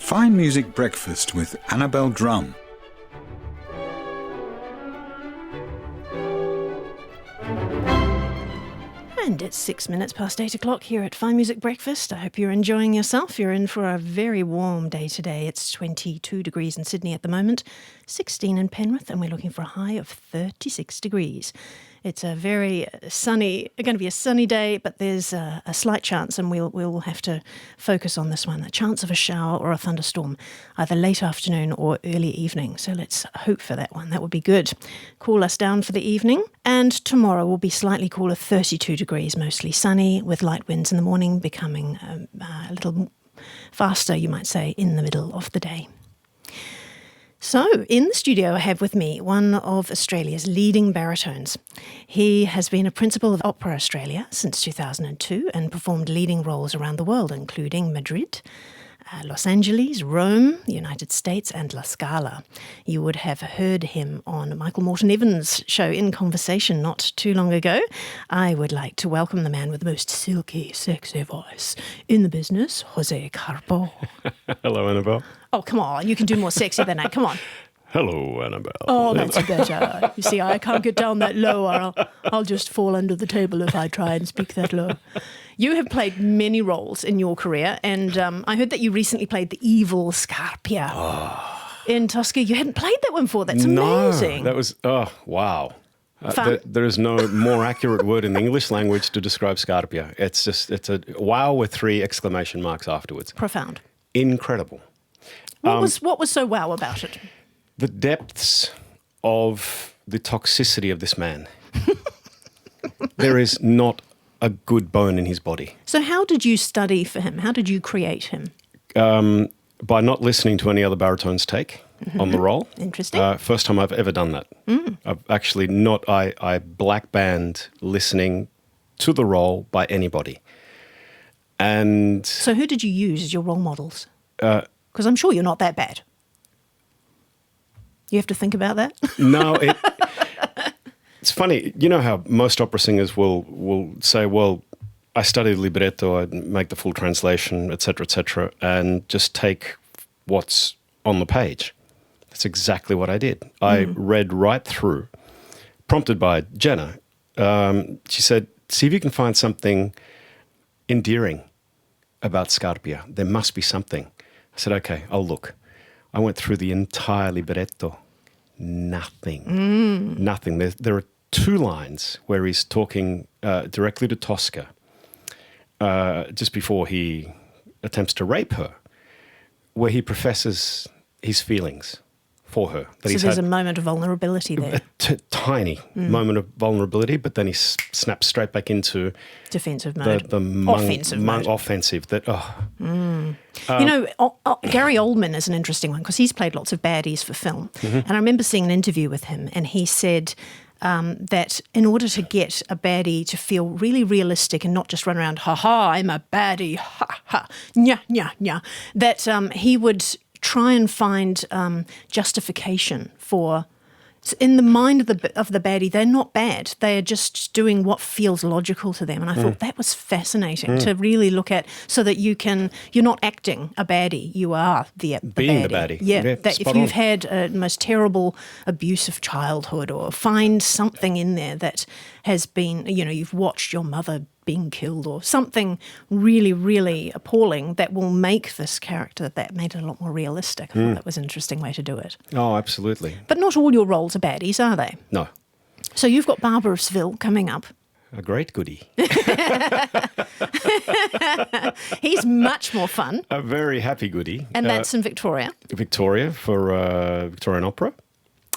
Fine Music Breakfast with Annabelle Drumm. And it's 6 minutes past 8 o'clock here at Fine Music Breakfast. I hope you're enjoying yourself. You're in for a very warm day today. It's 22 degrees in Sydney at the moment, 16 in Penrith, and we're looking for a high of 36 degrees. It's a very going to be a sunny day, but there's a slight chance, and we'll have to focus on this one, the chance of a shower or a thunderstorm, either late afternoon or early evening. So let's hope for that one. That would be good. Cool us down for the evening. And tomorrow will be slightly cooler, 32 degrees, mostly sunny, with light winds in the morning, becoming a little faster, you might say, in the middle of the day. So, in the studio I have with me one of Australia's leading baritones. He has been a principal of Opera Australia since 2002 and performed leading roles around the world, including Madrid, Los Angeles, Rome, the United States, and La Scala. You would have heard him on Michael Morton-Evans' show In Conversation not too long ago. I would like to welcome the man with the most silky, sexy voice in the business, Jose Carbo. Hello, Annabelle. Oh, come on. You can do more sexy than that. Come on. Hello, Annabelle. Oh, that's better. You see, I can't get down that low, or I'll just fall under the table if I try and speak that low. You have played many roles in your career, and I heard that you recently played the evil Scarpia in Tosca. You hadn't played that one before. That's amazing. No, that was, wow. There is no more accurate word in the English language to describe Scarpia. It's a wow with 3 exclamation marks afterwards. Profound. Incredible. What was so wow about it? The depths of the toxicity of this man. There is not a good bone in his body. So how did you study for him? How did you create him? By not listening to any other baritones take on the role. Interesting. First time I've ever done that. I've actually I black banned listening to the role by anybody. And so who did you use as your role models? Because I'm sure you're not that bad. You have to think about that? No, it's funny. You know how most opera singers will say, well, I studied libretto, I make the full translation, etc., and just take what's on the page. That's exactly what I did. I read right through, prompted by Jenna. She said, see if you can find something endearing about Scarpia. There must be something. I said, okay, I'll look. I went through the entire libretto. Nothing. Nothing. There are 2 lines where he's talking directly to Tosca just before he attempts to rape her, where he professes his feelings for her. So there's a moment of vulnerability there. A tiny moment of vulnerability, but then he snaps straight back into defensive mode. Offensive mode. Offensive. Gary Oldman is an interesting one because he's played lots of baddies for film. And I remember seeing an interview with him, and he said that in order to get a baddie to feel really realistic and not just run around, ha-ha, I'm a baddie, ha-ha, nya, that he would try and find justification for. In the mind of the baddie, they're not bad. They are just doing what feels logical to them. And I thought that was fascinating to really look at, so that you're not acting a baddie. You are being the baddie. Yeah, that if you've had a most terrible abusive childhood, or find something in there that has been, you've watched your mother being killed or something really, really appalling that will make this character, that made it a lot more realistic. I thought that was an interesting way to do it. Oh, absolutely. But not all your roles are baddies, are they? No. So you've got Barbara of Seville coming up. A great goodie. He's much more fun. A very happy goodie. And that's in Victoria. Victoria for Victorian Opera.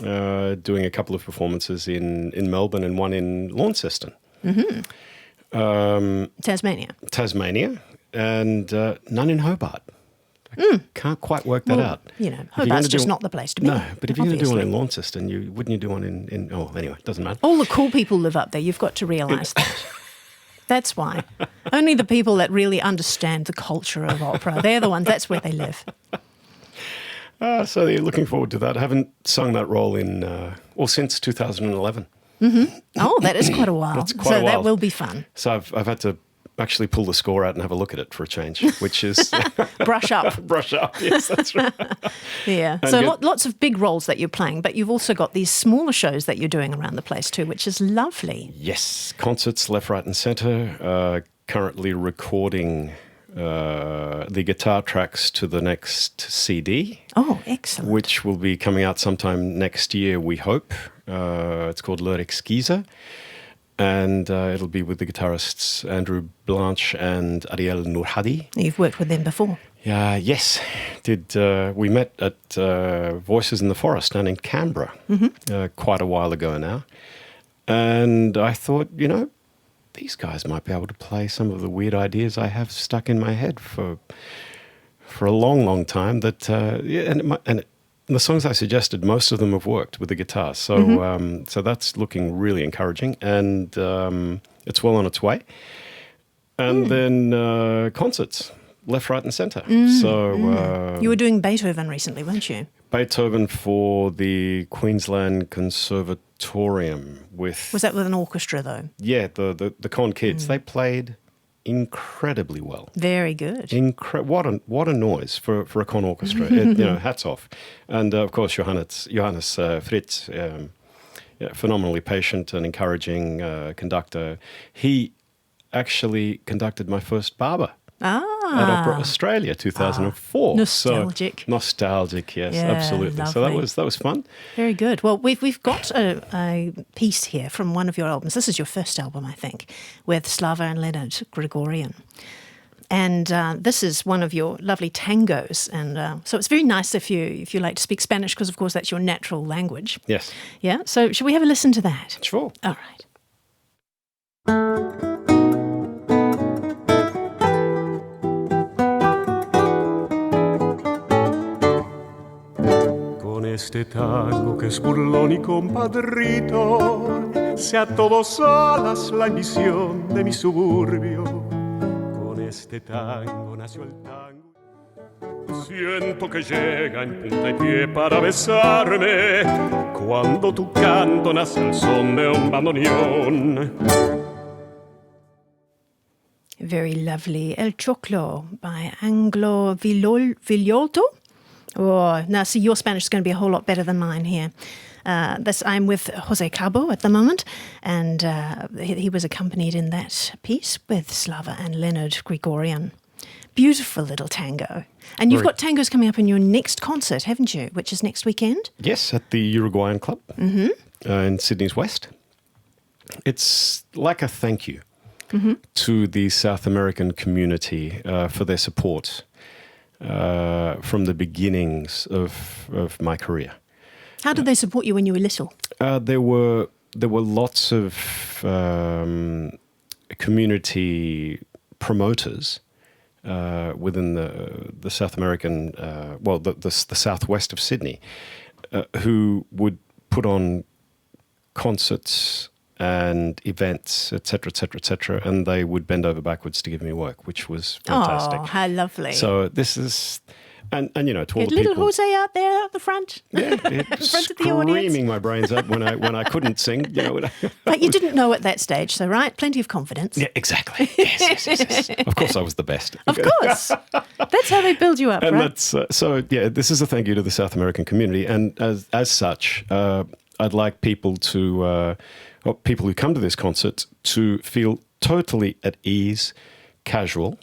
Doing a couple of performances in Melbourne and one in Launceston. Tasmania, and none in Hobart. I can't quite work that out. Hobart's just not the place to be. No, but if you're going to do one in Launceston, wouldn't you do one in anyway, it doesn't matter. All the cool people live up there. You've got to realise that. That's why. Only the people that really understand the culture of opera, they're the ones, that's where they live. So you're looking forward to that. I haven't sung that role since 2011. Oh, that is quite a while. That's quite a while. That will be fun. So I've had to actually pull the score out and have a look at it for a change, which is Brush up. brush up. Yes, that's right. Yeah. And So lots of big roles that you're playing, but you've also got these smaller shows that you're doing around the place too, which is lovely. Yes, concerts left, right, and centre. Currently recording the guitar tracks to the next CD. Oh, excellent. Which will be coming out sometime next year, we hope. It's called L'Exquise. And it'll be with the guitarists Andrew Blanche and Ariel Nourhadi. You've worked with them before. Yes. We met at Voices in the Forest down in Canberra quite a while ago now. And I thought, these guys might be able to play some of the weird ideas I have stuck in my head for a long, long time. And the songs I suggested, most of them have worked with the guitar. So so that's looking really encouraging, and it's well on its way. And then concerts, left, right, and centre. You were doing Beethoven recently, weren't you? Beethoven for the Queensland Conservatorium with... Was that with an orchestra, though? Yeah, the Con Kids. They played incredibly well. Very good. What a noise for a con orchestra. Hats off. And of course, Johannes Fritz, phenomenally patient and encouraging conductor. He actually conducted my first barber at Opera Australia 2004. Nostalgic. So, nostalgic, yes, Yeah, absolutely. lovely. So that was fun. Very good. Well, we've got a piece here from one of your albums. This is your first album, I think, with Slava and Leonard Gregorian. And this is one of your lovely tangos. And so it's very nice if you like to speak Spanish, because, of course, that's your natural language. Yes. Yeah? So should we have a listen to that? Sure. All right. Este tango que es burlón y compadrito, sea todos alas la ambición de mi suburbio. Con este tango nació el tango. Siento que llega en punta y pie para besarme cuando tu canto nace al son de un bandoneón. Very lovely. El Choclo by Anglo Villolto. Oh, now see, your Spanish is going to be a whole lot better than mine here. I'm with Jose Carbo at the moment, and he was accompanied in that piece with Slava and Leonard Gregorian. Beautiful little tango. And you've got tangos coming up in your next concert, haven't you, which is next weekend? Yes, at the Uruguayan Club in Sydney's West. It's like a thank you to the South American community for their support from the beginnings of my career. How did they support you when you were little? There were lots of community promoters within the South American, the southwest of Sydney, who would put on concerts and events, etc., and they would bend over backwards to give me work, which was fantastic. Oh, how lovely. So this is, and to all Get the little people... Jose out there at the front. Yeah, front of the audience. Screaming my brains out when I couldn't sing. But you didn't know at that stage, so right? Plenty of confidence. Yeah, exactly. Yes. Of course I was the best. Of course. That's how they build you up, And right? that's, this is a thank you to the South American community. And as such, I'd like people to... people who come to this concert to feel totally at ease, casual,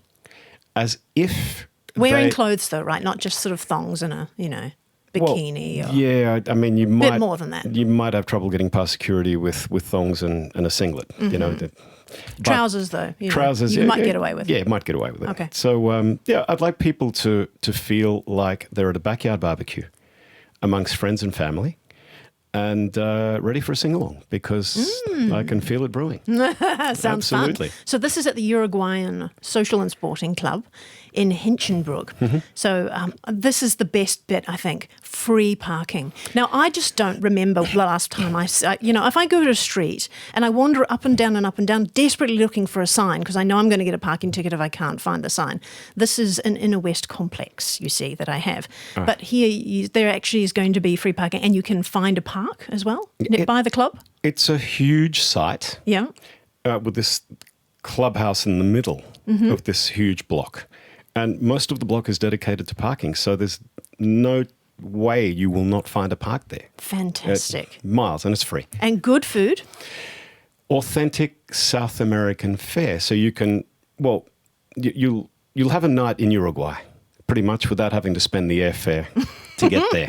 as if Wearing clothes, though, right? Not just sort of thongs and a, bikini. Well, yeah, I mean, you might... bit more than that. You might have trouble getting past security with thongs and a singlet, Trousers, though. Trousers, you might get away with. Yeah, might get away with it. Okay. So, I'd like people to feel like they're at a backyard barbecue amongst friends and family, and ready for a sing-along, because I can feel it brewing. Sounds Absolutely. fun. So this is at the Uruguayan Social and Sporting Club in Hinchinbrook. So this is the best bit, I think, free parking. Now, I just don't remember the last time if I go to a street and I wander up and down, desperately looking for a sign, because I know I'm going to get a parking ticket if I can't find the sign. This is an Inner West complex, you see, that I have. But here, there actually is going to be free parking, and you can find a park as well by the club. It's a huge site. Yeah. With this clubhouse in the middle of this huge block. And most of the block is dedicated to parking. So there's no way you will not find a park there. Fantastic. Miles, and it's free. And good food. Authentic South American fare. So you can, well, you'll have a night in Uruguay, pretty much without having to spend the airfare to get there.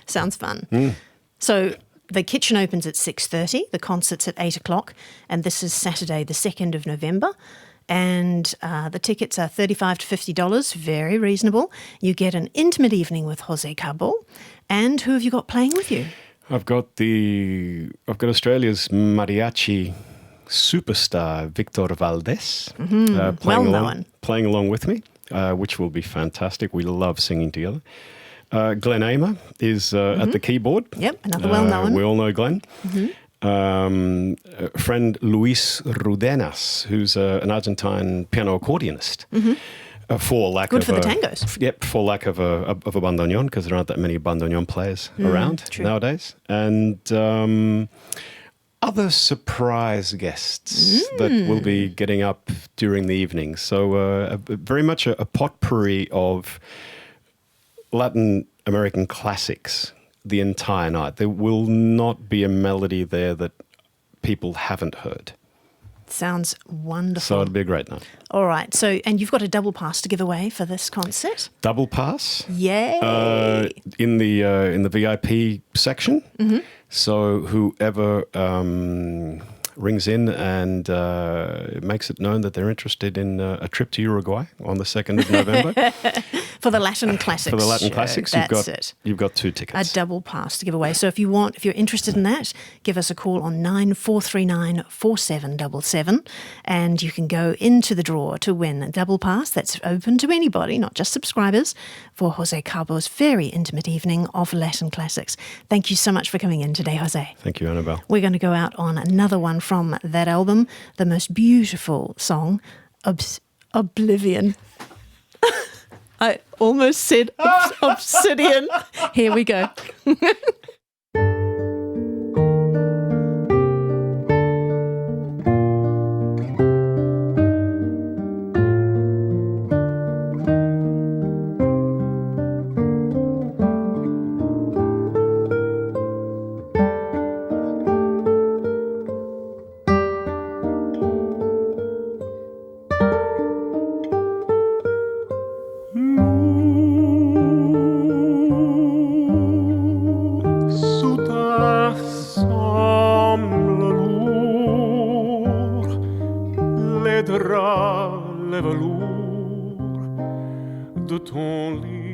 Sounds fun. So the kitchen opens at 6:30, the concert's at 8 o'clock, and this is Saturday the 2nd of November. And the tickets are $35 to $50, very reasonable. You get an intimate evening with Jose Carbo. And who have you got playing with you? I've got Australia's mariachi superstar Victor Valdez playing along with me, which will be fantastic. We love singing together. Glenn Amer is at the keyboard. Yep, another well-known. We all know Glenn. Friend Luis Rudenas, who's an Argentine piano accordionist. For lack Good of for the tangos. Yep, for lack of a bandoneon, because there aren't that many bandoneon players around nowadays. And other surprise guests that will be getting up during the evening. So very much a potpourri of Latin American classics the entire night. There will not be a melody there that people haven't heard. Sounds wonderful. So it'll be a great night. All right. So, and you've got a double pass to give away for this concert. Double pass? Yay! In the VIP section. So whoever rings in and makes it known that they're interested in a trip to Uruguay on the 2nd of November. For the Latin Classics. For the Latin Classics, you've got 2 tickets. A double pass to give away. So if you're interested in that, give us a call on 9439 4777 and you can go into the draw to win a double pass that's open to anybody, not just subscribers, for Jose Carbo's very intimate evening of Latin Classics. Thank you so much for coming in today, Jose. Thank you, Annabelle. We're going to go out on another one from that album, the most beautiful song, Oblivion. I almost said obsidian. Here we go. Le velours de ton lit.